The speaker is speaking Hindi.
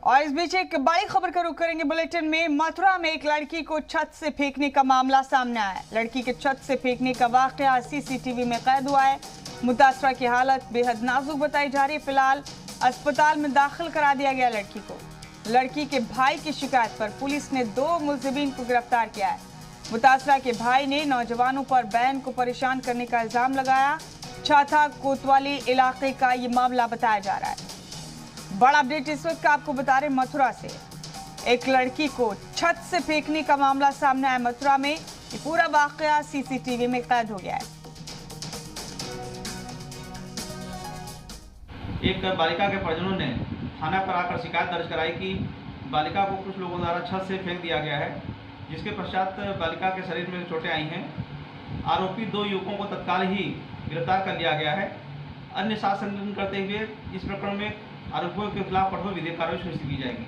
और इस बीच एक बड़ी खबर का रुख करेंगे बुलेटिन में। मथुरा में एक लड़की को छत से फेंकने का मामला सामने आया है। लड़की के छत से फेंकने का वाकया सीसीटीवी में कैद हुआ है। मुतासरा की हालत बेहद नाजुक बताई जा रही है। फिलहाल अस्पताल में दाखिल करा दिया गया लड़की को। लड़की के भाई की शिकायत पर पुलिस ने 2 मुलजिमीन को गिरफ्तार किया है। मुतासरा के भाई ने नौजवानों पर बहन को परेशान करने का इल्जाम लगाया। छाथा कोतवाली इलाके का ये मामला बताया जा रहा है। बड़ा अपडेट इस वक्त आपको बता रहे मथुरा से। एक लड़की को छत से फेंकने का मामला सामने आया मथुरा में। ये पूरा वाकया सीसीटीवी में कैद हो गया है। एक बालिका के परिजनों ने थाना पर आकर शिकायत दर्ज कराई कि बालिका को कुछ लोगों द्वारा छत से फेंक दिया गया है, जिसके पश्चात बालिका के शरीर में चोटें आई हैं। आरोपी 2 युवकों को तत्काल ही गिरफ्तार कर लिया गया है। अन्य साक्ष्य संकलन करते हुए इस प्रकरण में आरोपियों के खिलाफ कठोर विधिक कार्रवाई सुनिश्चित की जाएगी।